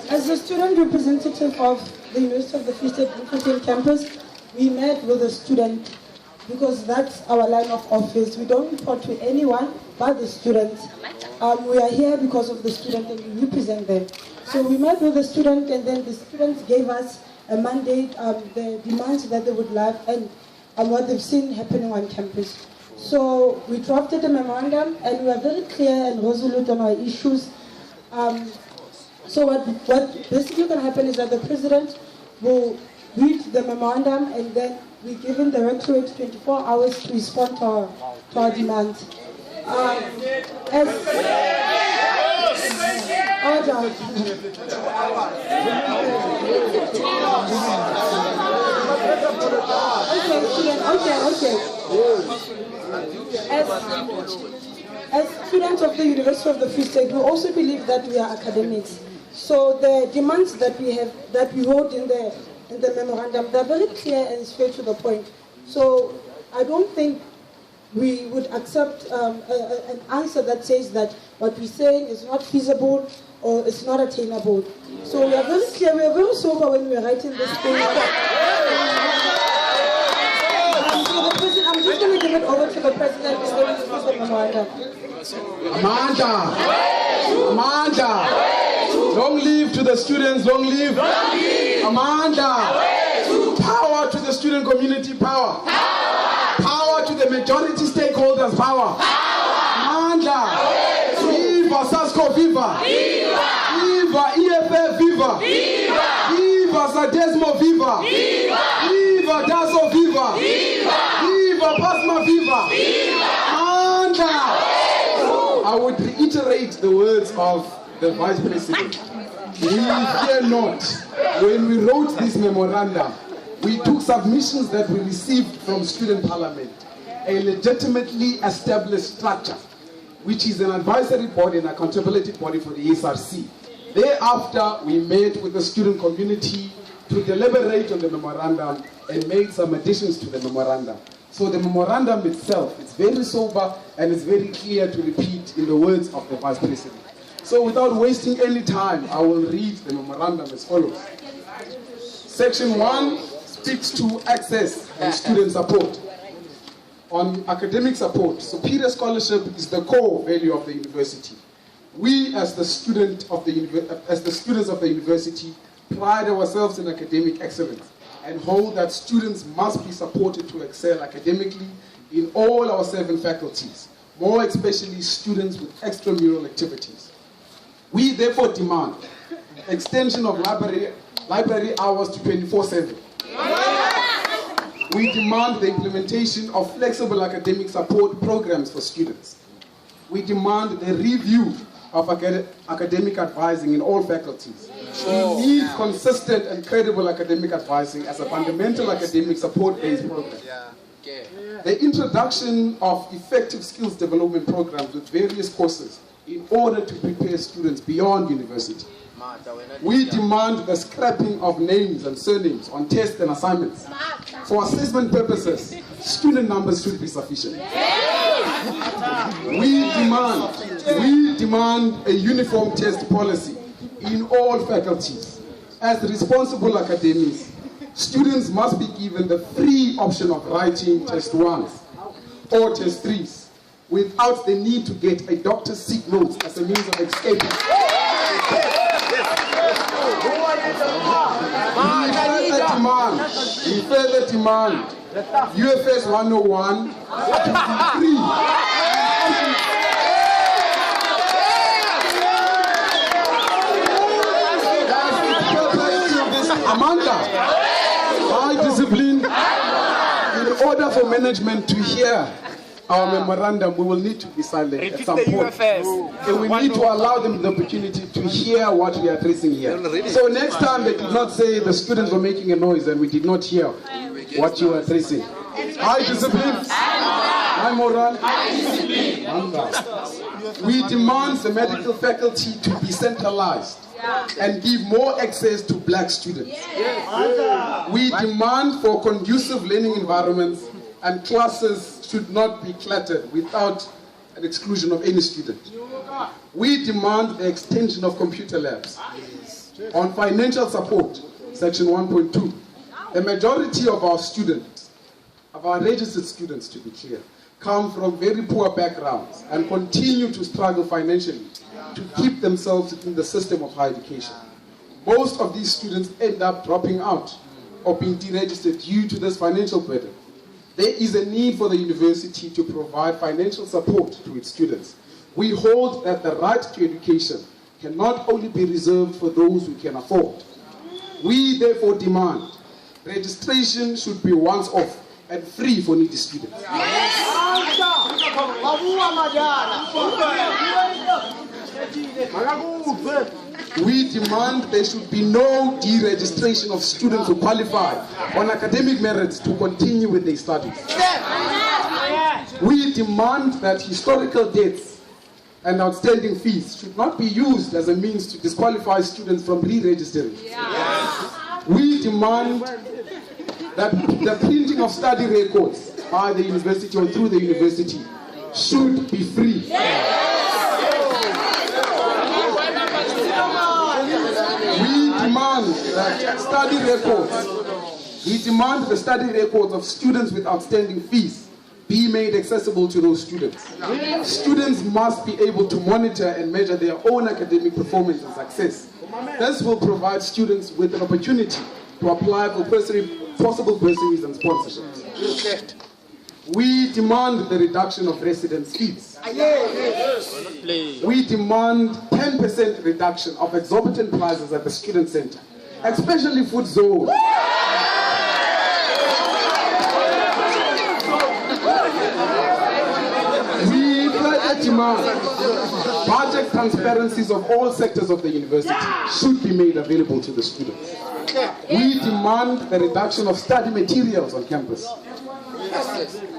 As the student representative of the University of the Free State Bloemfontein campus, we met with the student because that's our line of office. We don't report to anyone but the students. We are here because of the student and we represent them. So we met with the student and then the students gave us a mandate, the demands that they would like and what they've seen happening on campus. So we drafted a memorandum and we are very clear and resolute on our issues. So what basically going to happen is that the president will read the memorandum and then we give him the Rectorate 24 hours to respond to our demands. As students of the University of the Free State, we also believe that we are academics. So the demands that we have, that we hold in the memorandum, they're very clear and straight to the point. So I don't think we would accept an answer that says that what we're saying is not feasible or it's not attainable. So we are very clear, we are very sober when we are writing this thing. So the president, I'm just going to give it over to the president and then we'll discuss the memorandum. Amanda! Long live to the students, long live! Amanda! Power to the student community, power! Power to the majority stakeholders, power! Amanda! Viva Sasco, viva! Viva EFF, viva! Viva Sadesmo, viva! Viva Daso, viva! Viva Pasma, viva! Amanda! I would reiterate the words of the Vice President. We fear not. When we wrote this memorandum, we took submissions that we received from Student Parliament, a legitimately established structure, which is an advisory body and accountability body for the SRC. Thereafter, we met with the student community to deliberate on the memorandum and made some additions to the memorandum. So the memorandum itself is very sober and it's very clear to repeat in the words of the Vice President. So without wasting any time, I will read the memorandum as follows. Section 1 speaks to access and student support. On academic support, superior scholarship is the core value of the university. We, as the students of the university, pride ourselves in academic excellence and hold that students must be supported to excel academically in all our 7 faculties, more especially students with extramural activities. We therefore demand extension of library hours to 24/7. We demand the implementation of flexible academic support programs for students. We demand the review of academic advising in all faculties. We need consistent and credible academic advising as a fundamental academic support-based program. The introduction of effective skills development programs with various courses in order to prepare students beyond university. We demand the scrapping of names and surnames on tests and assignments. For assessment purposes, student numbers should be sufficient. We demand a uniform test policy in all faculties. As responsible academics, students must be given the free option of writing test 1s or test 3s without the need to get a doctor's sick notes as a means of escaping. We further demand UFS 101 to be free. Amanda, high discipline. In order for management to hear our memorandum, we will need to be silent at some point. And we need to allow them the opportunity to hear what we are addressing here. So next time they did not say the students were making a noise and we did not hear what you were addressing. High discipline, high moral, we demand the medical faculty to be centralized and give more access to black students. We demand for conducive learning environments and classes should not be cluttered without an exclusion of any student. We demand the extension of computer labs. On financial support, section 1.2, the majority of our students, of our registered students to be clear, come from very poor backgrounds and continue to struggle financially to keep themselves in the system of higher education. Most of these students end up dropping out or being deregistered due to this financial burden. There is a need for the university to provide financial support to its students. We hold that the right to education can not only be reserved for those who can afford. We therefore demand registration should be once off and free for needy students. We demand there should be no deregistration of students who qualify on academic merits to continue with their studies. We demand that historical debts and outstanding fees should not be used as a means to disqualify students from re-registering. We demand that the printing of study records by the university or through the university should be free. We demand that study records, we demand the study records of students with outstanding fees be made accessible to those students. Students must be able to monitor and measure their own academic performance and success. This will provide students with an opportunity to apply for possible bursaries and sponsorships. We demand the reduction of residence fees. We demand 10% reduction of exorbitant prices at the student center, especially food zone. We further demand budget transparencies of all sectors of the university should be made available to the students. We demand the reduction of study materials on campus.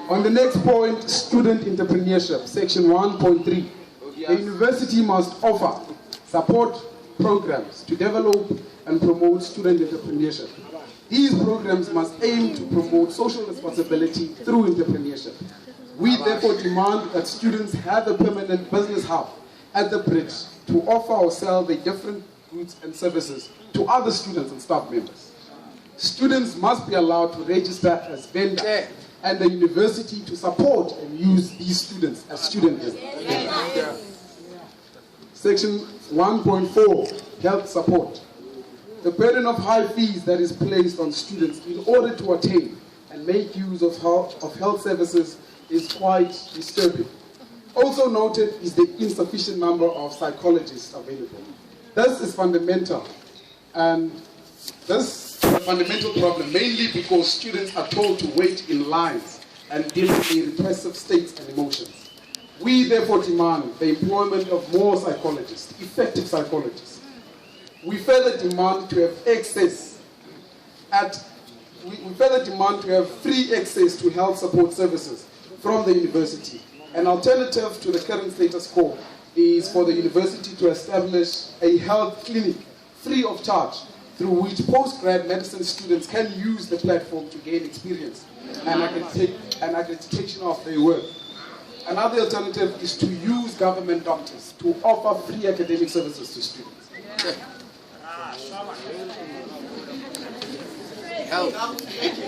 On the next point, student entrepreneurship, section 1.3. The university must offer support programs to develop and promote student entrepreneurship. These programs must aim to promote social responsibility through entrepreneurship. We therefore demand that students have a permanent business hub at the bridge to offer or sell their different goods and services to other students and staff members. Students must be allowed to register as vendors and the university to support and use these students as student vendors. Section 1.4, health support. The burden of high fees that is placed on students in order to attain and make use of health services is quite disturbing. Also noted is the insufficient number of psychologists available. This is fundamental, and this is a fundamental problem, mainly because students are told to wait in lines and deal with their repressive states and emotions. We therefore demand the employment of more psychologists, effective psychologists. We further demand to have we further demand to have free access to health support services from the university. An alternative to the current status quo is for the university to establish a health clinic free of charge through which postgrad medicine students can use the platform to gain experience and accreditation of their work. Another alternative is to use government doctors to offer free academic services to students.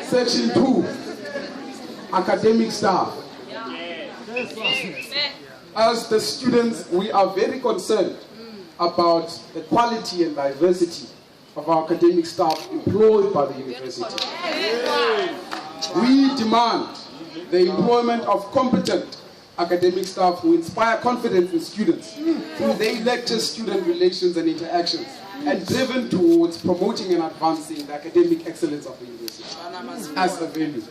Section 2, academic staff. As the students, we are very concerned about the quality and diversity of our academic staff employed by the university. We demand the employment of competent academic staff who inspire confidence in students through their lecture-student relations and interactions, and driven towards promoting and advancing the academic excellence of the university as a value.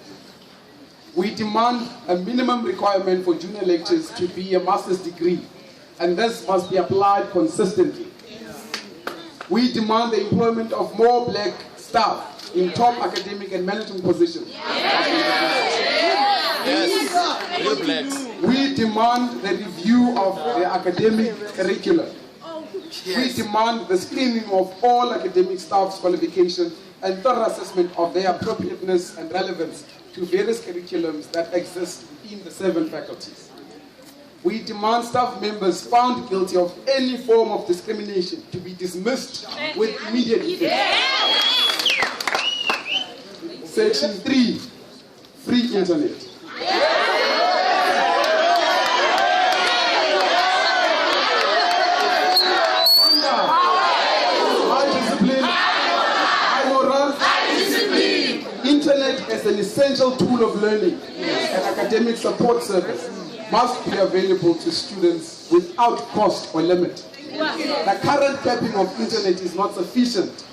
We demand a minimum requirement for junior lecturers to be a master's degree, and this must be applied consistently. We demand the employment of more black staff in top academic and management positions. We demand the review of the academic curriculum. We demand the screening of all academic staff's qualifications and thorough assessment of their appropriateness and relevance to various curriculums that exist in the 7 faculties. We demand staff members found guilty of any form of discrimination to be dismissed with immediate effect. Section 3, free internet. Internet as an essential tool of learning and academic support service must be available to students without cost or limit. The current capping of internet is not sufficient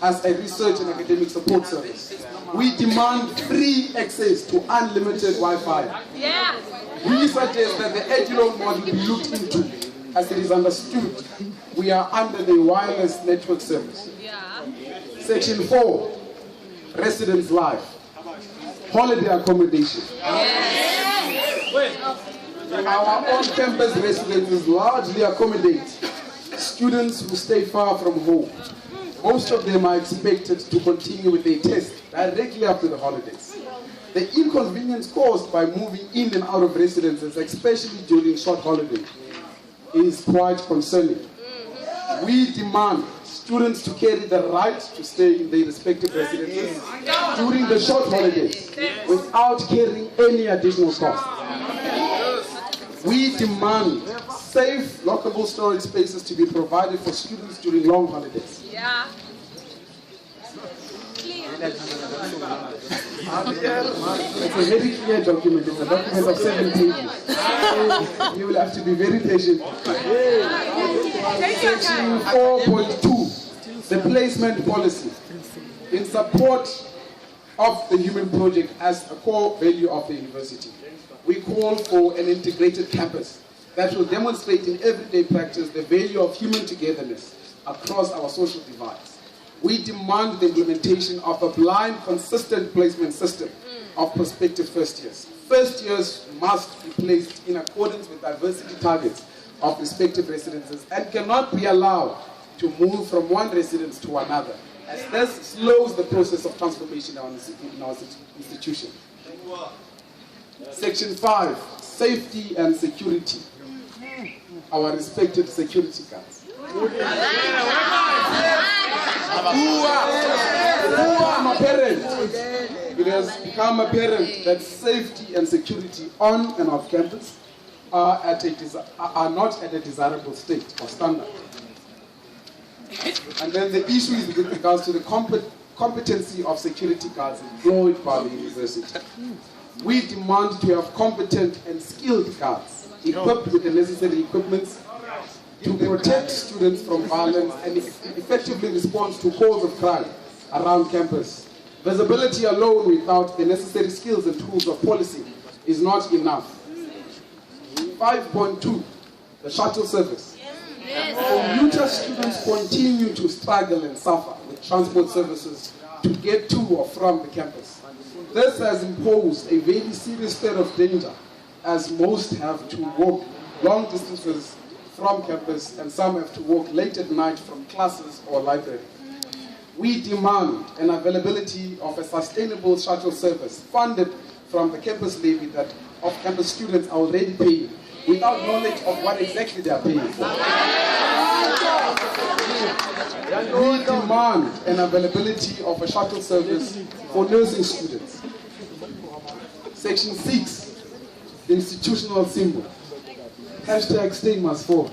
as a research and academic support service. We demand free access to unlimited Wi-Fi. We suggest that the EduLoan model be looked into, as it is understood we are under the wireless network service. Section 4, residence life. Holiday accommodation. Our on-campus residences largely accommodate students who stay far from home. Most of them are expected to continue with their tests directly after the holidays. The inconvenience caused by moving in and out of residences, especially during short holidays, is quite concerning. We demand students to carry the right to stay in their respective residences during the short holidays without carrying any additional cost. We demand safe, lockable storage spaces to be provided for students during long holidays. It's a very clear document. It's a document of 7 pages. So you will have to be very patient. Section 4.2, the placement policy. In support of the Human Project as a core value of the university, we call for an integrated campus that will demonstrate in everyday practice the value of human togetherness across our social divides. We demand the implementation of a blind, consistent placement system of prospective first years. First years must be placed in accordance with diversity targets of respective residences and cannot be allowed to move from one residence to another, as this slows the process of transformation in our institution. Section 5, safety and security. Our respective security guards. It has become apparent that safety and security on and off campus are not at a desirable state or standard. And then the issue is with regards to the competency of security guards employed by the university. We demand to have competent and skilled guards equipped with the necessary equipment to protect students from violence and effectively respond to calls of crime around campus. Visibility alone without the necessary skills and tools of policy is not enough. 5.2, the shuttle service. Commuter students continue to struggle and suffer with transport services to get to or from the campus. This has imposed a very serious state of danger, as most have to walk long distances from campus and some have to walk late at night from classes or library. We demand an availability of a sustainable shuttle service funded from the campus levy that off-campus students are already paying without knowledge of what exactly they are paying for. We demand an availability of a shuttle service for nursing students. Section 6, the institutional symbol. Hashtag stay must fall.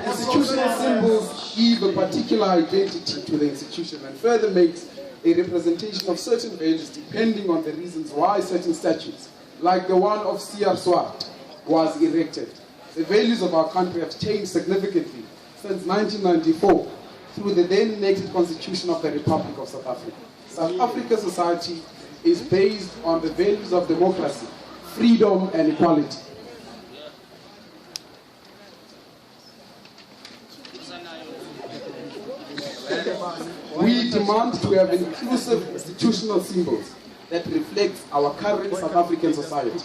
Institutional symbols give a particular identity to the institution and further makes a representation of certain values depending on the reasons why certain statues, like the one of C.R. Swart, was erected. The values of our country have changed significantly since 1994 through the then enacted Constitution of the Republic of South Africa. South Africa's society is based on the values of democracy, freedom and equality. We demand to have inclusive institutional symbols that reflect our current South African society.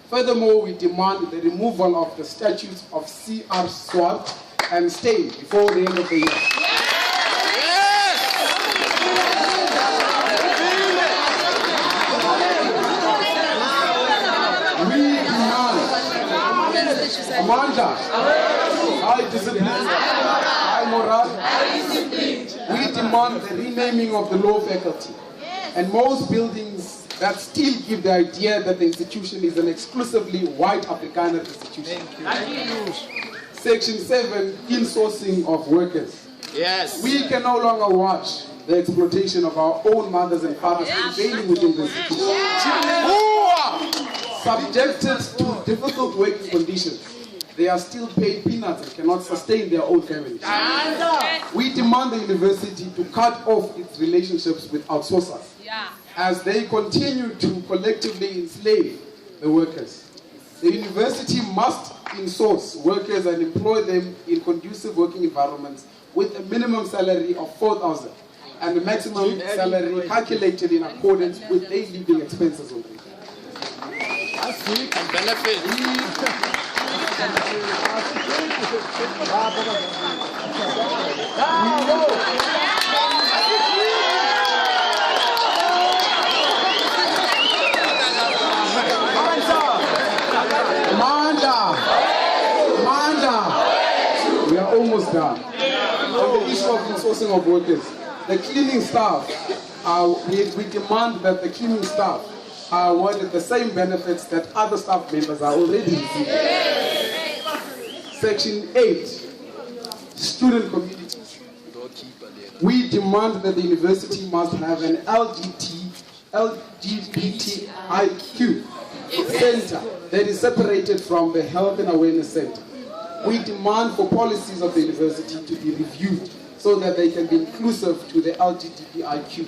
Furthermore, we demand the removal of the statues of C.R. Swart and Steyn before the end of the year. Amanda, high discipline, high moral. We demand the renaming of the law faculty. And most buildings that still give the idea that the institution is an exclusively white Afrikaner institution. Section 7, insourcing of workers. Yes. We can no longer watch the exploitation of our own mothers and fathers prevailing within the institution. Subjected to difficult working conditions, they are still paid peanuts and cannot sustain their own families. We demand the university to cut off its relationships with outsourcers as they continue to collectively enslave the workers. The university must insource workers and employ them in conducive working environments with a minimum salary of 4,000 and a maximum salary calculated in accordance with their living expenses only. And benefits. We are almost done. On the issue of insourcing of workers, the cleaning staff, we demand that the cleaning staff are awarded the same benefits that other staff members are already receiving. Section 8, student community. We demand that the university must have an LGBTIQ center that is separated from the health and awareness center. We demand for policies of the university to be reviewed so that they can be inclusive to the LGBTIQ.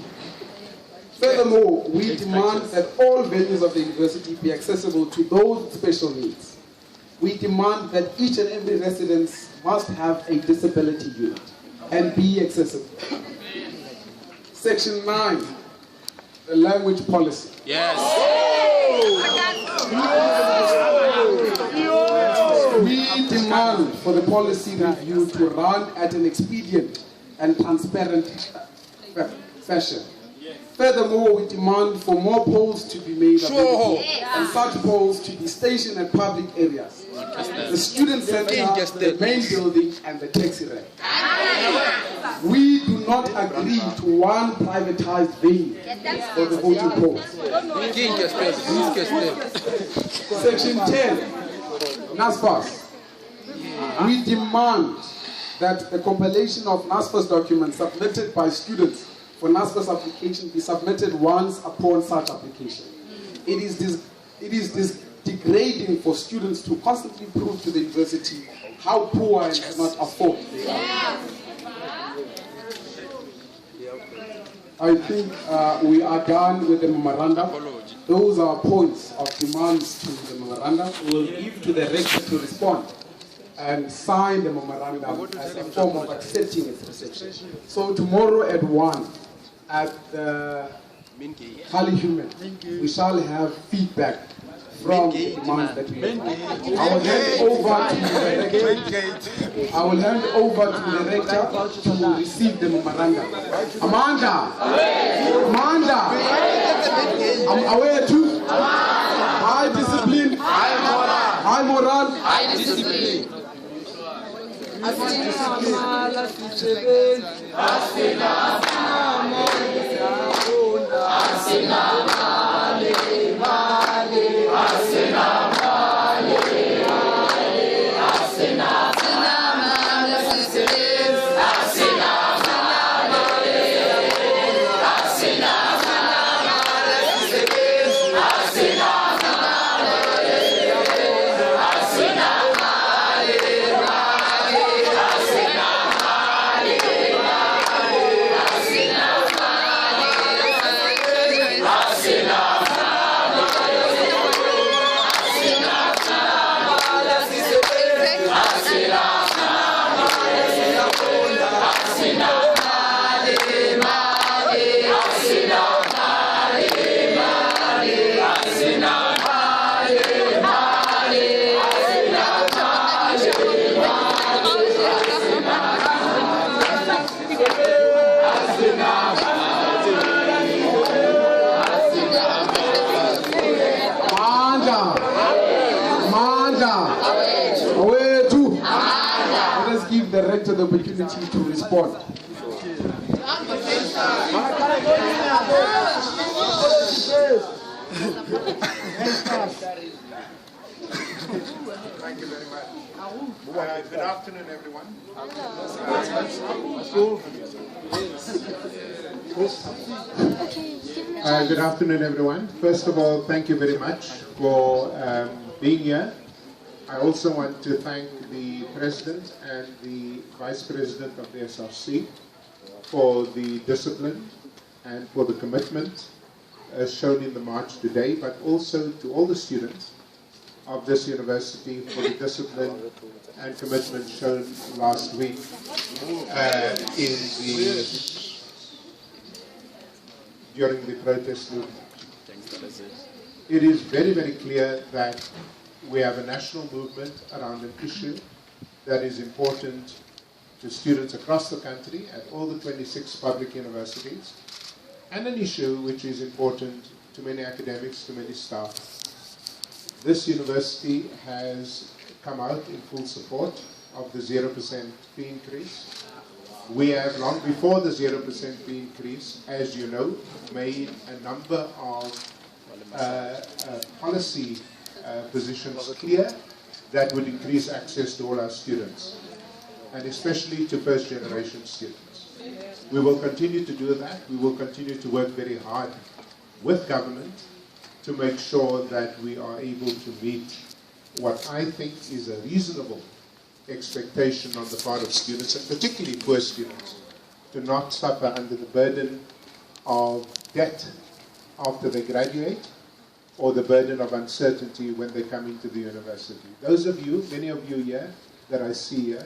Furthermore, we demand that all venues of the university be accessible to those with special needs. We demand that each and every residence must have a disability unit and be accessible. Section 9, the language policy. Yes. We demand for the policy review to run at an expedient and transparent fashion. Furthermore, we demand for more polls to be made available and such polls to be stationed at public areas. The student center, the main building, and the taxi rank. We do not agree to one privatized venue for the voting polls. Section 10, NASFAS. We demand that the compilation of NASFAS documents submitted by students for NASFAS application be submitted once upon such application. It is degrading for students to constantly prove to the university how poor and cannot afford they are. I think we are done with the memorandum. Those are points of demands to the memorandum. We will give to the rector to respond and sign the memorandum as a form of accepting its reception. So tomorrow at 1 at the Kali Human, we shall have feedback from the demands that we have. I will hand over to the rector. I will hand over to the rector to receive the memorandum. Amanda! I'm aware too. High discipline. High moral. High discipline. must give the rector the opportunity to respond. Thank you very much. Good afternoon, everyone. Good afternoon, everyone. First of all, thank you very much for being here. I also want to thank the President and the Vice President of the SRC for the discipline and for the commitment shown in the march today, but also to all the students of this university for the discipline and commitment shown last week during the protest movement. It is very, very clear that we have a national movement around an issue that is important to students across the country at all the 26 public universities, and an issue which is important to many academics, to many staff. This university has come out in full support of the 0% fee increase. We have, long before the 0% fee increase, as you know, made a number of policy positions clear that would increase access to all our students, and especially to first-generation students. We will continue to do that. We will continue to work very hard with government to make sure that we are able to meet what I think is a reasonable expectation on the part of students, and particularly poor students, to not suffer under the burden of debt after they graduate, or the burden of uncertainty when they come into the university. Those of you, many of you here that I see here,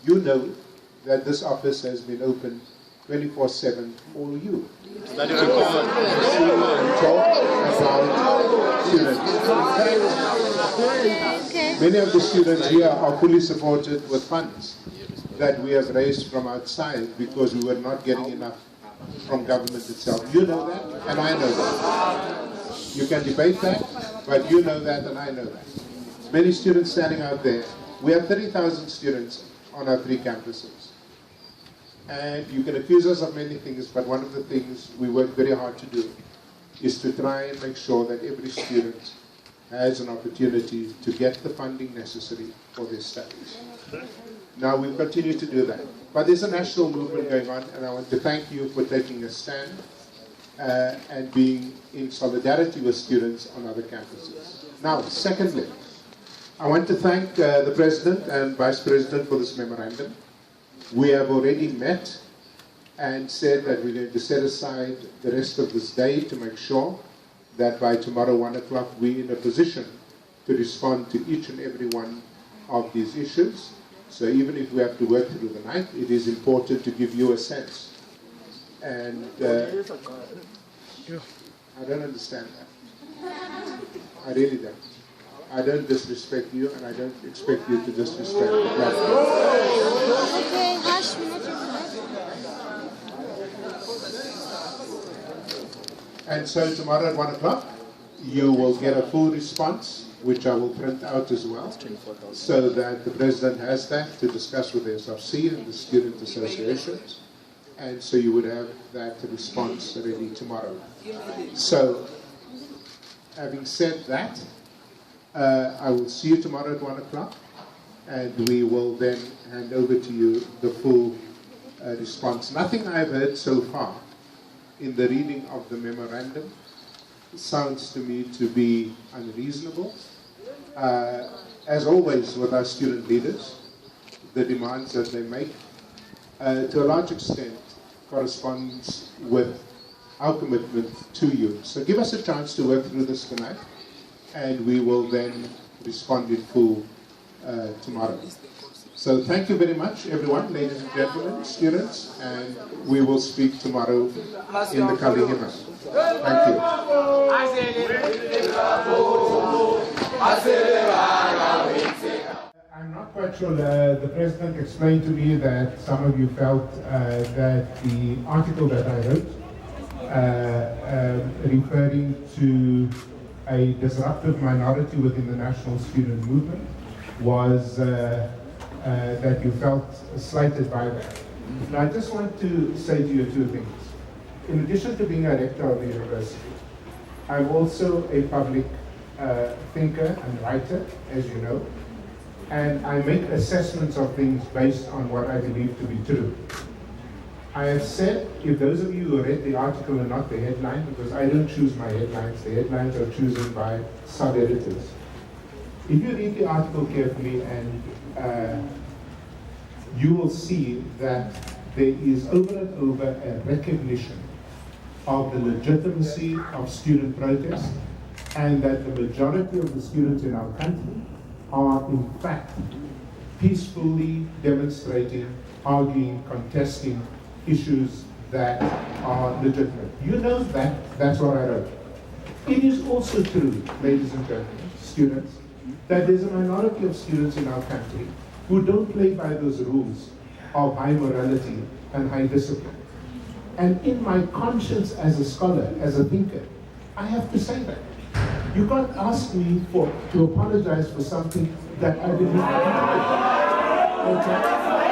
you know that this office has been open 24/7 for you. Talk about students. Many of the students here are fully supported with funds that we have raised from outside because we were not getting enough from government itself. You know that, and I know that. You can debate that, but you know that and I know that. Many students standing out there. We have 30,000 students on our 3 campuses. And you can accuse us of many things, but one of the things we work very hard to do is to try and make sure that every student has an opportunity to get the funding necessary for their studies. Now, we'll continue to do that. But there's a national movement going on, and I want to thank you for taking a stand and being in solidarity with students on other campuses. Now, secondly, I want to thank the President and Vice President for this memorandum. We have already met and said that we're going to set aside the rest of this day to make sure that by tomorrow 1 o'clock we're in a position to respond to each and every one of these issues. So even if we have to work through the night, it is important to give you a sense. And I don't understand that. I really don't. I don't disrespect you, and I don't expect you to disrespect the platform. Okay, hush, And so tomorrow at 1 o'clock, you will get a full response, which I will print out as well, so that the President has that to discuss with the SRC and the student associations. And so you would have that response ready tomorrow. So, having said that, I will see you tomorrow at 1 o'clock, and we will then hand over to you the full response. Nothing I've heard so far in the reading of the memorandum sounds to me to be unreasonable. As always with our student leaders, the demands that they make, to a large extent, corresponds with our commitment to you. So give us a chance to work through this tonight, and we will then respond in full tomorrow. So thank you very much, everyone, ladies and gentlemen, students, and we will speak tomorrow in the Kalihima. Thank you. I'm not quite sure. The President explained to me that some of you felt that the article that I wrote, referring to a disruptive minority within the national student movement, was that you felt slighted by that. Now, I just want to say to you two things. In addition to being a rector of the university, I'm also a public thinker and writer, as you know, and I make assessments of things based on what I believe to be true. I have said, if those of you who read the article and not the headline, because I don't choose my headlines, the headlines are chosen by sub-editors. If you read the article carefully, and you will see that there is over and over a recognition of the legitimacy of student protest, and that the majority of the students in our country are in fact peacefully demonstrating, arguing, contesting issues that are legitimate. You know that, that's what I wrote. It is also true, ladies and gentlemen, students, that there's a minority of students in our country who don't play by those rules of high morality and high discipline. And in my conscience as a scholar, as a thinker, I have to say that. You can't ask me to apologize for something that I did not do. Okay?